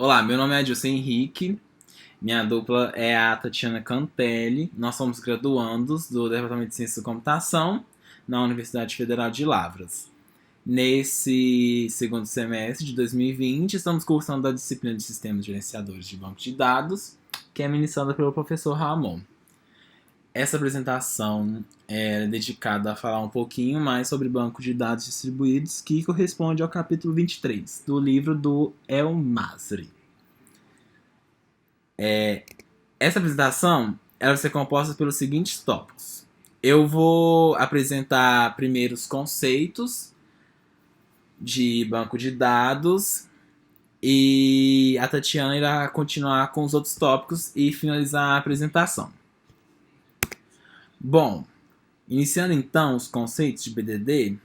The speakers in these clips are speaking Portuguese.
Olá, meu nome é Adilson Henrique, minha dupla é a Tatiana Cantelli, nós somos graduandos do Departamento de Ciência da Computação na Universidade Federal de Lavras. Nesse segundo semestre de 2020, estamos cursando a disciplina de Sistemas Gerenciadores de Banco de Dados, que é ministrada pelo professor Ramon. Essa apresentação é dedicada a falar um pouquinho mais sobre banco de dados distribuídos, que corresponde ao capítulo 23 do livro do El Masri. Essa apresentação ela vai ser composta pelos seguintes tópicos. Eu vou apresentar primeiro os conceitos de banco de dados e a Tatiana irá continuar com os outros tópicos e finalizar a apresentação. Bom, iniciando então os conceitos de BDD,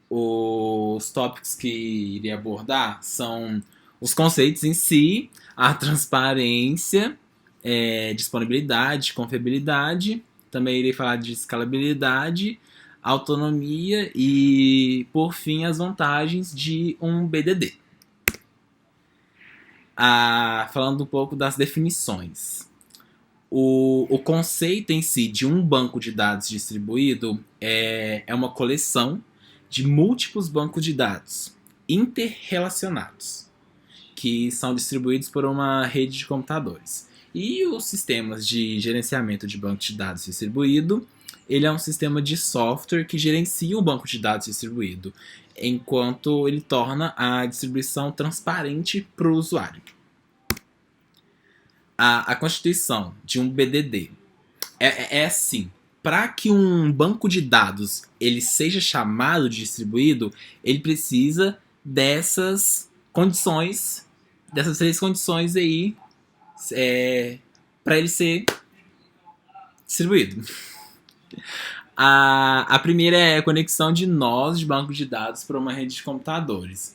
os tópicos que irei abordar são os conceitos em si, a transparência, disponibilidade, confiabilidade. Também irei falar de escalabilidade, autonomia e, por fim, as vantagens de um BDD. Falando um pouco das definições. O conceito em si de um banco de dados distribuído é uma coleção de múltiplos bancos de dados interrelacionados que são distribuídos por uma rede de computadores. E os sistemas de gerenciamento de banco de dados distribuído, ele é um sistema de software que gerencia um banco de dados distribuído, enquanto ele torna a distribuição transparente para o usuário. A constituição de um BDD é assim. Para que um banco de dados ele seja chamado de distribuído, ele precisa dessas condições, dessas três condições aí, para ele ser distribuído. A primeira é a conexão de nós de banco de dados para uma rede de computadores,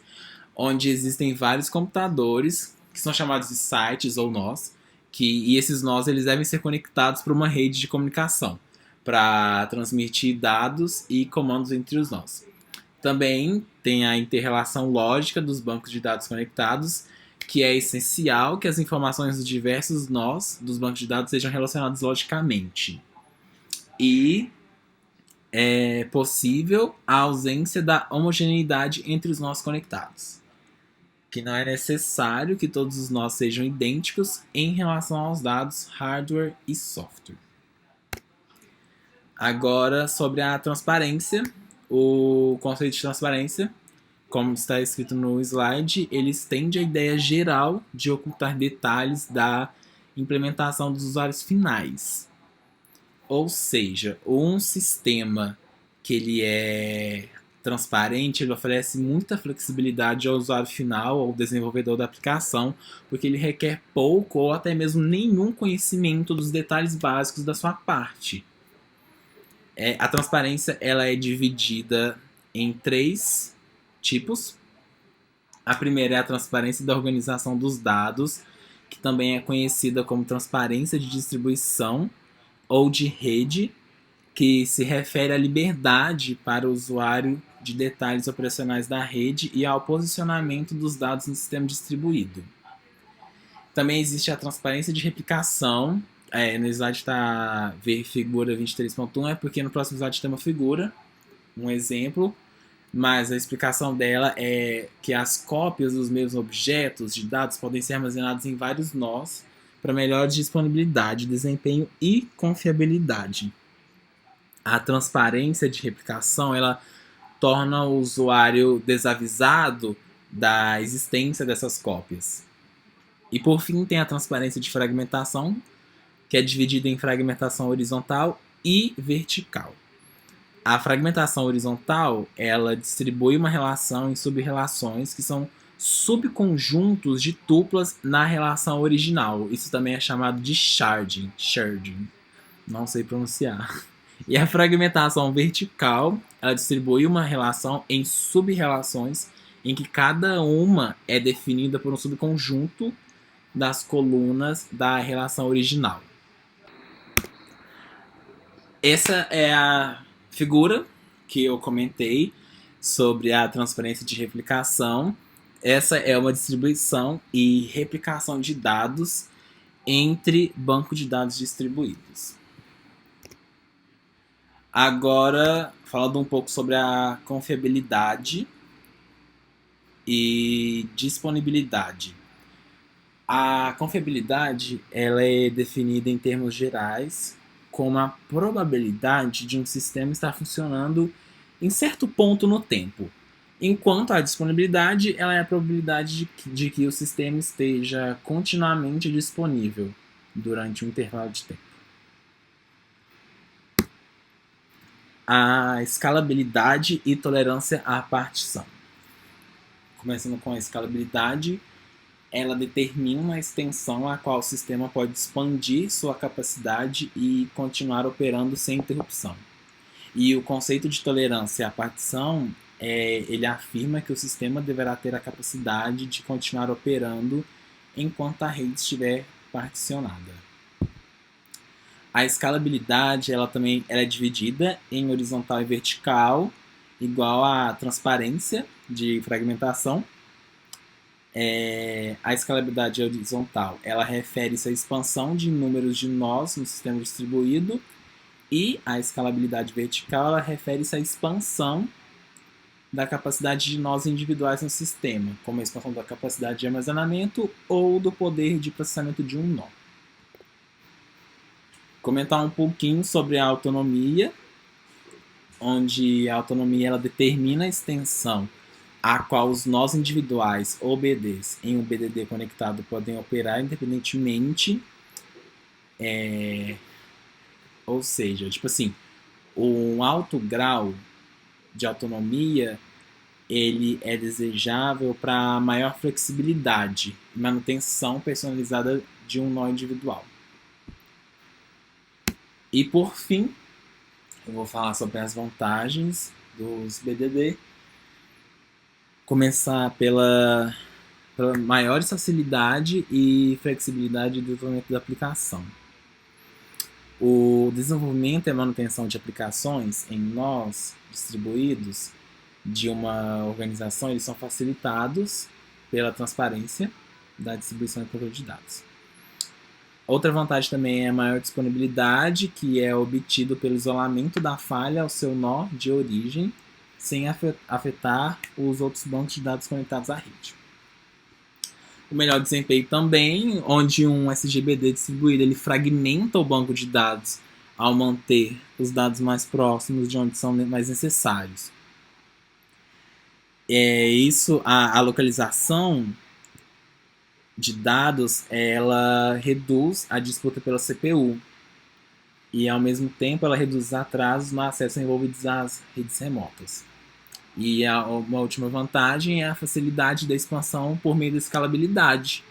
onde existem vários computadores que são chamados de sites ou nós, e esses nós eles devem ser conectados para uma rede de comunicação para transmitir dados e comandos entre os nós. Também tem a inter-relação lógica dos bancos de dados conectados, que é essencial que as informações dos diversos nós dos bancos de dados sejam relacionadas logicamente. E é possível a ausência da homogeneidade entre os nós conectados, que não é necessário que todos os nós sejam idênticos em relação aos dados hardware e software. Agora, sobre a transparência, o conceito de transparência, como está escrito no slide, ele estende a ideia geral de ocultar detalhes da implementação dos usuários finais. Ou seja, um sistema que ele é transparente, ele oferece muita flexibilidade ao usuário final, ao desenvolvedor da aplicação, porque ele requer pouco ou até mesmo nenhum conhecimento dos detalhes básicos da sua parte. A transparência ela é dividida em três tipos. A primeira é a transparência da organização dos dados, que também é conhecida como transparência de distribuição ou de rede, que se refere à liberdade para o usuário de detalhes operacionais da rede e ao posicionamento dos dados no sistema distribuído. Também existe a transparência de replicação. No slide está ver figura 23.1, é porque no próximo slide tem uma figura, um exemplo, mas a explicação dela é que as cópias dos mesmos objetos de dados podem ser armazenadas em vários nós para melhor disponibilidade, desempenho e confiabilidade. A transparência de replicação ela torna o usuário desavisado da existência dessas cópias. E por fim tem a transparência de fragmentação, que é dividida em fragmentação horizontal e vertical. A fragmentação horizontal, ela distribui uma relação em subrelações que são subconjuntos de tuplas na relação original. Isso também é chamado de sharding. Não sei pronunciar. E a fragmentação vertical, ela distribui uma relação em subrelações em que cada uma é definida por um subconjunto das colunas da relação original. Essa é a figura que eu comentei sobre a transparência de replicação. Essa é uma distribuição e replicação de dados entre bancos de dados distribuídos. Agora, falando um pouco sobre a confiabilidade e disponibilidade. A confiabilidade ela é definida em termos gerais como a probabilidade de um sistema estar funcionando em certo ponto no tempo, enquanto a disponibilidade ela é a probabilidade de que o sistema esteja continuamente disponível durante um intervalo de tempo. A escalabilidade e tolerância à partição. Começando com a escalabilidade, ela determina a extensão a qual o sistema pode expandir sua capacidade e continuar operando sem interrupção. E o conceito de tolerância à partição, ele afirma que o sistema deverá ter a capacidade de continuar operando enquanto a rede estiver particionada. A escalabilidade ela também ela é dividida em horizontal e vertical, igual à transparência de fragmentação. A escalabilidade horizontal ela refere-se à expansão de números de nós no sistema distribuído, e a escalabilidade vertical ela refere-se à expansão da capacidade de nós individuais no sistema, como a expansão da capacidade de armazenamento ou do poder de processamento de um nó. Comentar um pouquinho sobre a autonomia, onde a autonomia ela determina a extensão a qual os nós individuais ou BDs em um BDD conectado podem operar independentemente. Ou seja, tipo assim, um alto grau de autonomia ele é desejável para maior flexibilidade e manutenção personalizada de um nó individual. E por fim, eu vou falar sobre as vantagens dos BDD. Começar pela maior facilidade e flexibilidade do desenvolvimento da aplicação. O desenvolvimento e a manutenção de aplicações em nós distribuídos de uma organização eles são facilitados pela transparência da distribuição e controle de dados. Outra vantagem também é a maior disponibilidade, que é obtido pelo isolamento da falha ao seu nó de origem, sem afetar os outros bancos de dados conectados à rede. O melhor desempenho também, onde um SGBD distribuído ele fragmenta o banco de dados ao manter os dados mais próximos de onde são mais necessários. A localização de dados ela reduz a disputa pela CPU e ao mesmo tempo ela reduz os atrasos no acesso envolvidos às redes remotas. E uma última vantagem é a facilidade da expansão por meio da escalabilidade,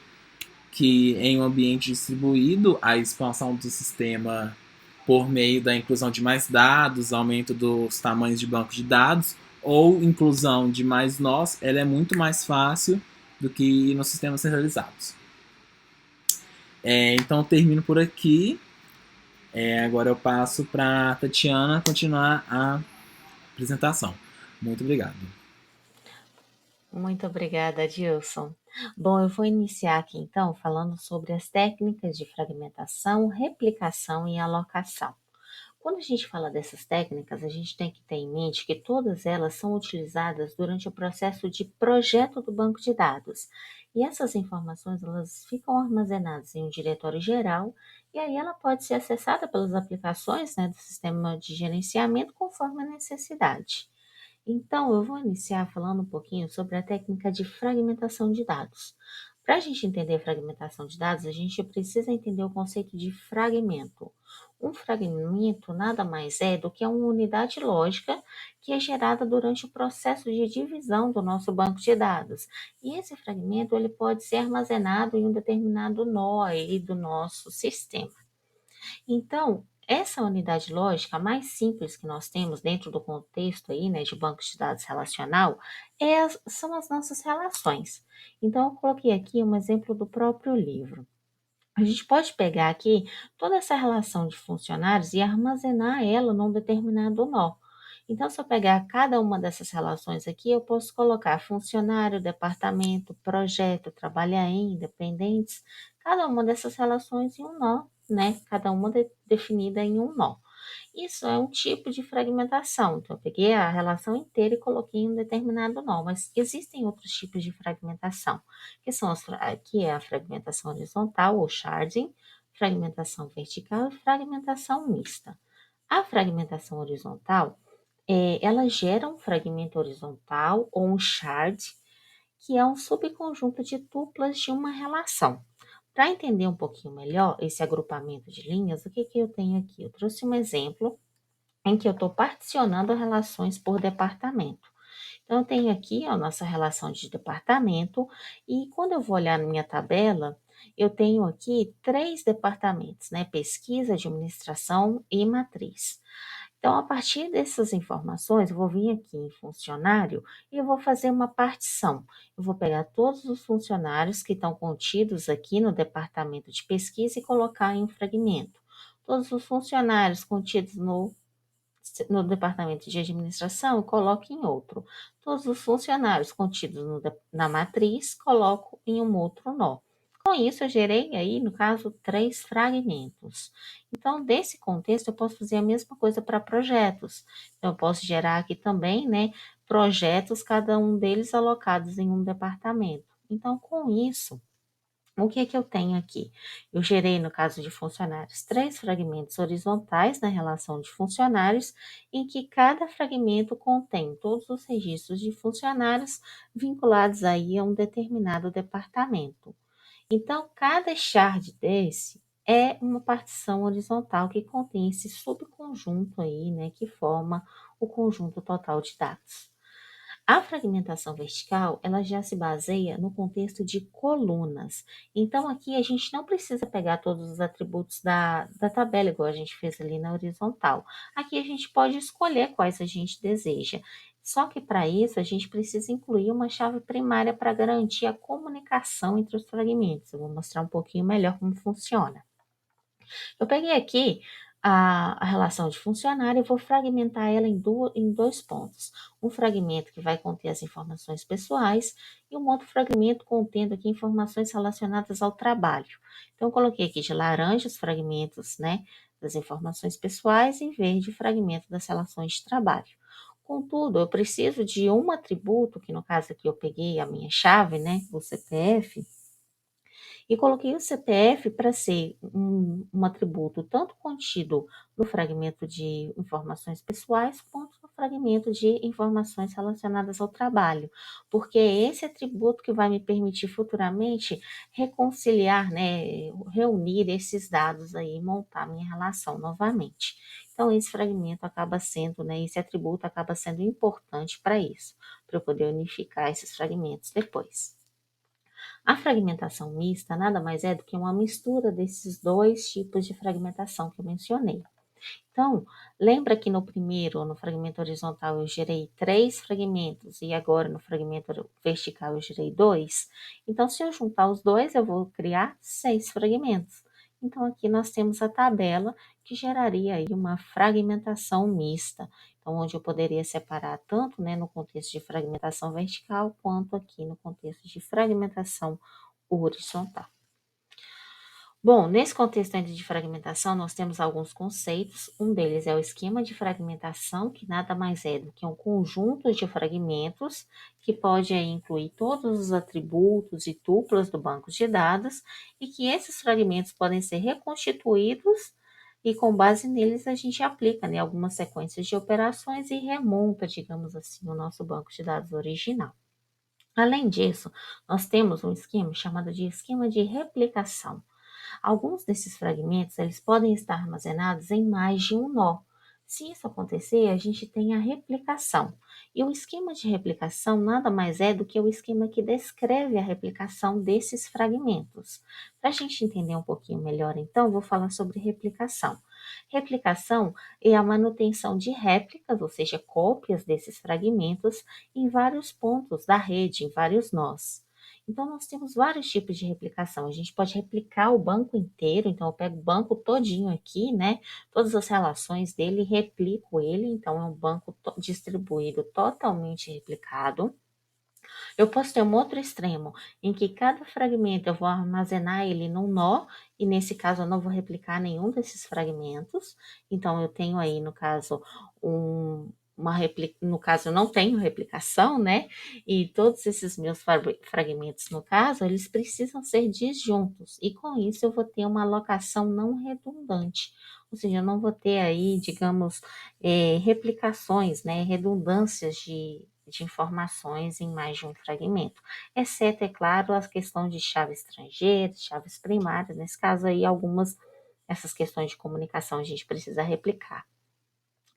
que em um ambiente distribuído, a expansão do sistema por meio da inclusão de mais dados, aumento dos tamanhos de banco de dados ou inclusão de mais nós, ela é muito mais fácil do que nos sistemas centralizados. Então eu termino por aqui. Agora eu passo para a Tatiana continuar a apresentação. Muito obrigado. Muito obrigada, Dilson. Bom, eu vou iniciar aqui então falando sobre as técnicas de fragmentação, replicação e alocação. Quando a gente fala dessas técnicas, a gente tem que ter em mente que todas elas são utilizadas durante o processo de projeto do banco de dados. E essas informações elas ficam armazenadas em um diretório geral e aí ela pode ser acessada pelas aplicações, do sistema de gerenciamento conforme a necessidade. Então, eu vou iniciar falando um pouquinho sobre a técnica de fragmentação de dados. Para a gente entender a fragmentação de dados, a gente precisa entender o conceito de fragmento. Um fragmento nada mais é do que uma unidade lógica que é gerada durante o processo de divisão do nosso banco de dados. E esse fragmento ele pode ser armazenado em um determinado nó aí do nosso sistema. Então, essa unidade lógica mais simples que nós temos dentro do contexto aí, de banco de dados relacional, são as nossas relações. Então, eu coloquei aqui um exemplo do próprio livro. A gente pode pegar aqui toda essa relação de funcionários e armazenar ela num determinado nó. Então, se eu pegar cada uma dessas relações aqui, eu posso colocar funcionário, departamento, projeto, trabalhar em, dependentes, cada uma dessas relações em um nó, né? Cada uma definida em um nó. Isso é um tipo de fragmentação. Então, eu peguei a relação inteira e coloquei em um determinado nó, mas existem outros tipos de fragmentação, que é a fragmentação horizontal ou sharding, fragmentação vertical e fragmentação mista. A fragmentação horizontal, ela gera um fragmento horizontal ou um shard, que é um subconjunto de tuplas de uma relação. Para entender um pouquinho melhor esse agrupamento de linhas, o que eu tenho aqui? Eu trouxe um exemplo em que eu estou particionando relações por departamento. Então, eu tenho aqui a nossa relação de departamento e quando eu vou olhar na minha tabela, eu tenho aqui 3 departamentos, né? Pesquisa, administração e matriz. Então, a partir dessas informações, eu vou vir aqui em funcionário e eu vou fazer uma partição. Eu vou pegar todos os funcionários que estão contidos aqui no departamento de pesquisa e colocar em um fragmento. Todos os funcionários contidos no departamento de administração, eu coloco em outro. Todos os funcionários contidos na matriz, coloco em um outro nó. Com isso, eu gerei aí, no caso, 3 fragmentos. Então, desse contexto, eu posso fazer a mesma coisa para projetos. Então, eu posso gerar aqui também, né, projetos, cada um deles alocados em um departamento. Então, com isso, o que eu tenho aqui? Eu gerei, no caso de funcionários, 3 fragmentos horizontais na relação de funcionários, em que cada fragmento contém todos os registros de funcionários vinculados aí a um determinado departamento. Então, cada shard desse é uma partição horizontal que contém esse subconjunto aí, né, que forma o conjunto total de dados. A fragmentação vertical, ela já se baseia no contexto de colunas. Então, aqui a gente não precisa pegar todos os atributos da tabela, igual a gente fez ali na horizontal. Aqui a gente pode escolher quais a gente deseja. Só que para isso a gente precisa incluir uma chave primária para garantir a comunicação entre os fragmentos. Eu vou mostrar um pouquinho melhor como funciona. Eu peguei aqui a relação de funcionário e vou fragmentar ela em 2 pontos. Um fragmento que vai conter as informações pessoais e um outro fragmento contendo aqui informações relacionadas ao trabalho. Então, eu coloquei aqui de laranja os fragmentos, né, das informações pessoais e em verde o fragmento das relações de trabalho. Contudo, eu preciso de um atributo, que no caso aqui eu peguei a minha chave, né, o CPF, e coloquei o CPF para ser um atributo tanto contido no fragmento de informações pessoais, quanto no fragmento de informações relacionadas ao trabalho, porque é esse atributo que vai me permitir futuramente reconciliar, né, reunir esses dados aí e montar minha relação novamente. Então, esse fragmento acaba sendo, né, esse atributo acaba sendo importante para isso, para eu poder unificar esses fragmentos depois. A fragmentação mista nada mais é do que uma mistura desses 2 tipos de fragmentação que eu mencionei. Então, lembra que no primeiro, no fragmento horizontal, eu gerei 3 fragmentos e agora no fragmento vertical eu gerei 2? Então, se eu juntar os dois, eu vou criar 6 fragmentos. Então, aqui nós temos a tabela que geraria aí uma fragmentação mista. Então, onde eu poderia separar tanto, né, no contexto de fragmentação vertical, quanto aqui no contexto de fragmentação horizontal. Bom, nesse contexto ainda de fragmentação, nós temos alguns conceitos. Um deles é o esquema de fragmentação, que nada mais é do que um conjunto de fragmentos que pode incluir todos os atributos e tuplas do banco de dados e que esses fragmentos podem ser reconstituídos e com base neles a gente aplica, né, algumas sequências de operações e remonta, digamos assim, o nosso banco de dados original. Além disso, nós temos um esquema chamado de esquema de replicação. Alguns desses fragmentos eles podem estar armazenados em mais de um nó. Se isso acontecer, a gente tem a replicação. E o esquema de replicação nada mais é do que o esquema que descreve a replicação desses fragmentos. Para a gente entender um pouquinho melhor, então, vou falar sobre replicação. Replicação é a manutenção de réplicas, ou seja, cópias desses fragmentos em vários pontos da rede, em vários nós. Então, nós temos vários tipos de replicação. A gente pode replicar o banco inteiro, então eu pego o banco todinho aqui, né? Todas as relações dele, replico ele, então é um banco distribuído totalmente replicado. Eu posso ter um outro extremo, em que cada fragmento eu vou armazenar ele num nó, e nesse caso eu não vou replicar nenhum desses fragmentos. Então, eu tenho aí, no caso, no caso, eu não tenho replicação, né? E todos esses meus fragmentos, no caso, eles precisam ser disjuntos. E com isso eu vou ter uma alocação não redundante. Ou seja, eu não vou ter aí, digamos, replicações, né? Redundâncias de informações em mais de um fragmento, exceto, é claro, a questão de chave estrangeira, chaves primárias, nesse caso aí, essas questões de comunicação a gente precisa replicar,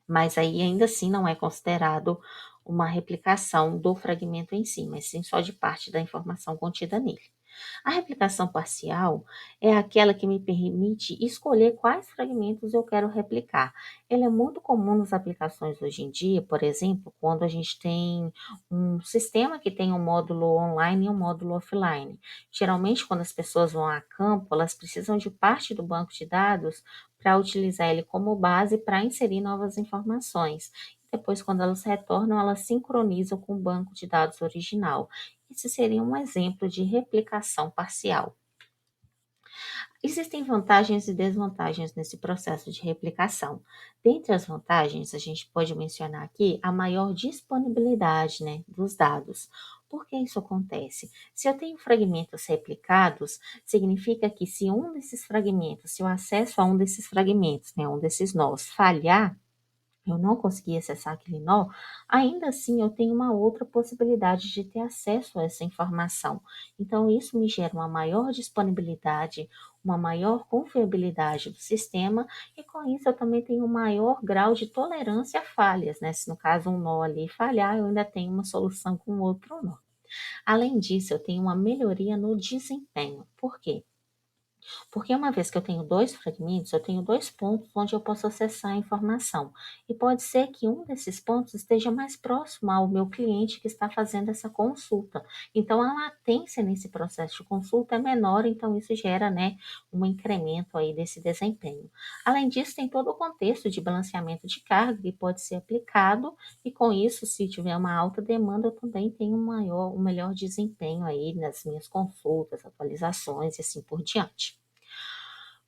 mas aí ainda assim não é considerado uma replicação do fragmento em si, mas sim só de parte da informação contida nele. A replicação parcial é aquela que me permite escolher quais fragmentos eu quero replicar. Ela é muito comum nas aplicações hoje em dia, por exemplo, quando a gente tem um sistema que tem um módulo online e um módulo offline. Geralmente, quando as pessoas vão a campo, elas precisam de parte do banco de dados para utilizar ele como base para inserir novas informações. Depois, quando elas retornam, elas sincronizam com o banco de dados original. Esse seria um exemplo de replicação parcial. Existem vantagens e desvantagens nesse processo de replicação. Dentre as vantagens, a gente pode mencionar aqui a maior disponibilidade, né, dos dados. Por que isso acontece? Se eu tenho fragmentos replicados, significa que se um desses fragmentos, se o acesso a um desses fragmentos, né, um desses nós, falhar, eu não consegui acessar aquele nó, ainda assim eu tenho uma outra possibilidade de ter acesso a essa informação. Então, isso me gera uma maior disponibilidade, uma maior confiabilidade do sistema, e com isso eu também tenho um maior grau de tolerância a falhas, né? Se no caso um nó ali falhar, eu ainda tenho uma solução com outro nó. Além disso, eu tenho uma melhoria no desempenho. Por quê? Porque uma vez que eu tenho dois fragmentos, eu tenho dois pontos onde eu posso acessar a informação. E pode ser que um desses pontos esteja mais próximo ao meu cliente que está fazendo essa consulta. Então, a latência nesse processo de consulta é menor, então isso gera, né, um incremento aí desse desempenho. Além disso, tem todo o contexto de balanceamento de carga que pode ser aplicado, e com isso, se tiver uma alta demanda, eu também tenho um melhor desempenho aí nas minhas consultas, atualizações e assim por diante.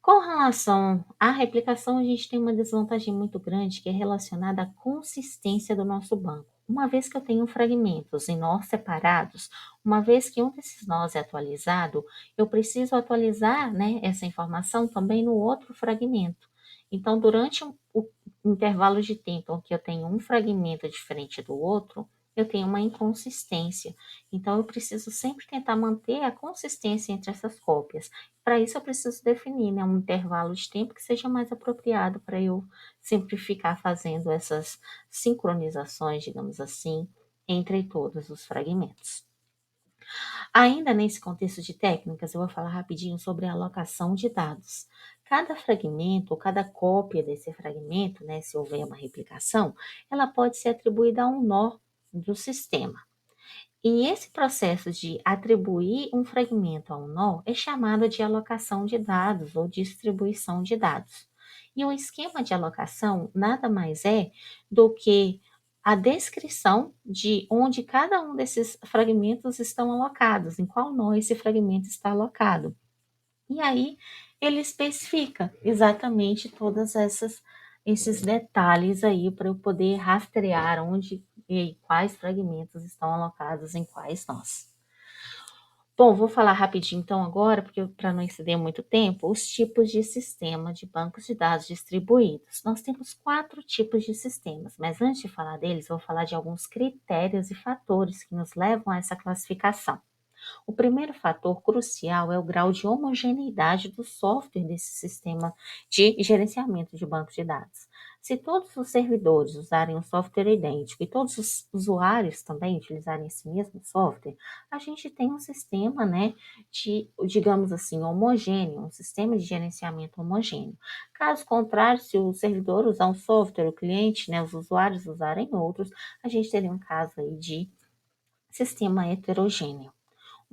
Com relação à replicação, a gente tem uma desvantagem muito grande que é relacionada à consistência do nosso banco. Uma vez que eu tenho fragmentos em nós separados, uma vez que um desses nós é atualizado, eu preciso atualizar, né, essa informação também no outro fragmento. Então, durante o intervalo de tempo em que eu tenho um fragmento diferente do outro, eu tenho uma inconsistência. Então, eu preciso sempre tentar manter a consistência entre essas cópias. Para isso, eu preciso definir, né, um intervalo de tempo que seja mais apropriado para eu sempre ficar fazendo essas sincronizações, digamos assim, entre todos os fragmentos. Ainda nesse contexto de técnicas, eu vou falar rapidinho sobre a alocação de dados. Cada fragmento, ou cada cópia desse fragmento, né, se houver uma replicação, ela pode ser atribuída a um nó do sistema. E esse processo de atribuir um fragmento a um nó é chamado de alocação de dados ou distribuição de dados. E o esquema de alocação nada mais é do que a descrição de onde cada um desses fragmentos estão alocados, em qual nó esse fragmento está alocado. E aí ele especifica exatamente todas esses detalhes aí para eu poder rastrear onde e quais fragmentos estão alocados em quais nós. Bom, vou falar rapidinho então agora, porque para não exceder muito tempo, os tipos de sistema de bancos de dados distribuídos. Nós temos 4 tipos de sistemas, mas antes de falar deles, vou falar de alguns critérios e fatores que nos levam a essa classificação. O primeiro fator crucial é o grau de homogeneidade do software desse sistema de gerenciamento de bancos de dados. Se todos os servidores usarem um software idêntico e todos os usuários também utilizarem esse mesmo software, a gente tem um sistema, né, digamos assim, homogêneo, um sistema de gerenciamento homogêneo. Caso contrário, se o servidor usar um software, o cliente, né, os usuários usarem outros, a gente teria um caso aí de sistema heterogêneo.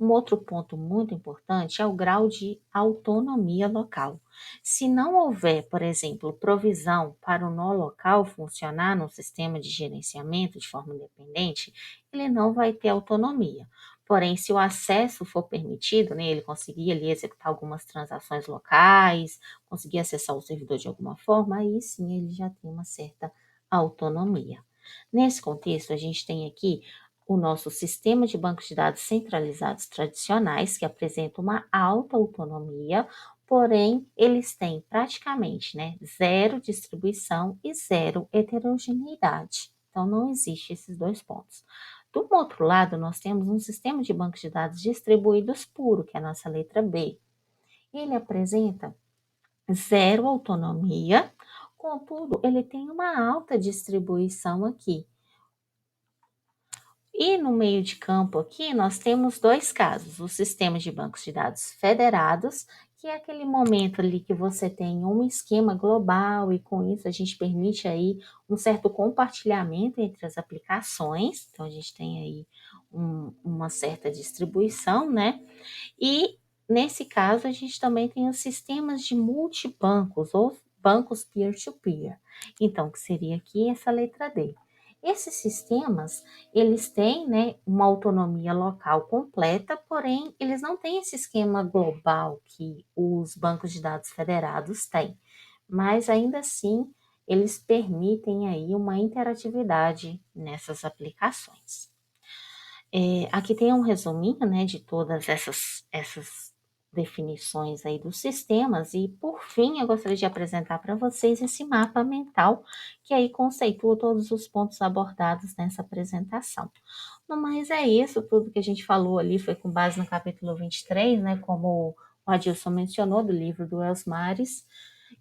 Um outro ponto muito importante é o grau de autonomia local. Se não houver, por exemplo, provisão para o nó local funcionar no sistema de gerenciamento de forma independente, ele não vai ter autonomia. Porém, se o acesso for permitido, né, ele conseguir ali executar algumas transações locais, conseguir acessar o servidor de alguma forma, aí sim ele já tem uma certa autonomia. Nesse contexto, a gente tem aqui o nosso sistema de bancos de dados centralizados tradicionais, que apresentam uma alta autonomia, porém, eles têm praticamente, né, zero distribuição e zero heterogeneidade. Então, não existe esses dois pontos. Do outro lado, nós temos um sistema de bancos de dados distribuídos puro, que é a nossa letra B. Ele apresenta zero autonomia, contudo, ele tem uma alta distribuição aqui. E no meio de campo aqui, nós temos dois casos: os sistemas de bancos de dados federados, que é aquele momento ali que você tem um esquema global e com isso a gente permite aí um certo compartilhamento entre as aplicações. Então, a gente tem aí uma certa distribuição, né? E nesse caso, a gente também tem os sistemas de multibancos ou bancos peer-to-peer. Então, que seria aqui essa letra D. Esses sistemas, eles têm, né, uma autonomia local completa, porém, eles não têm esse esquema global que os bancos de dados federados têm. Mas, ainda assim, eles permitem aí uma interatividade nessas aplicações. Aqui tem um resuminho, né, de todas essas definições aí dos sistemas e, por fim, eu gostaria de apresentar para vocês esse mapa mental que aí conceitua todos os pontos abordados nessa apresentação. No mais é isso, tudo que a gente falou ali foi com base no capítulo 23, né, como o Adilson mencionou, do livro do Elsmares.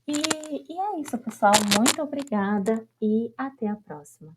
E é isso, pessoal. Muito obrigada e até a próxima.